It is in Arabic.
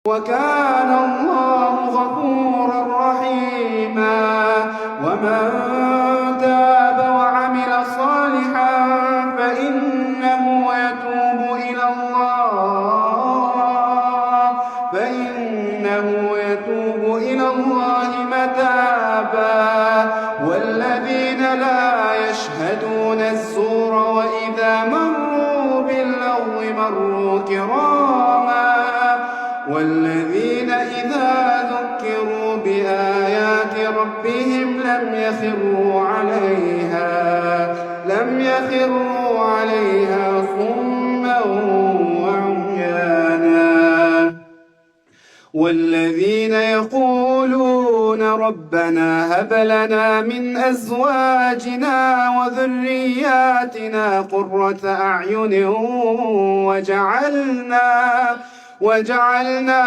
وكان الله غفورا رحيما. ومن تاب وعمل صالحا فإنه يتوب إلى الله متابا. والذين لا يشهدون الزور وإذا مروا باللغو مروا كراما. والذين إذا ذكروا بآيات ربهم لم يخروا عليها صما وعميانا. والذين يقولون ربنا هب لنا من أزواجنا وذرياتنا قرة أعين وجعلنا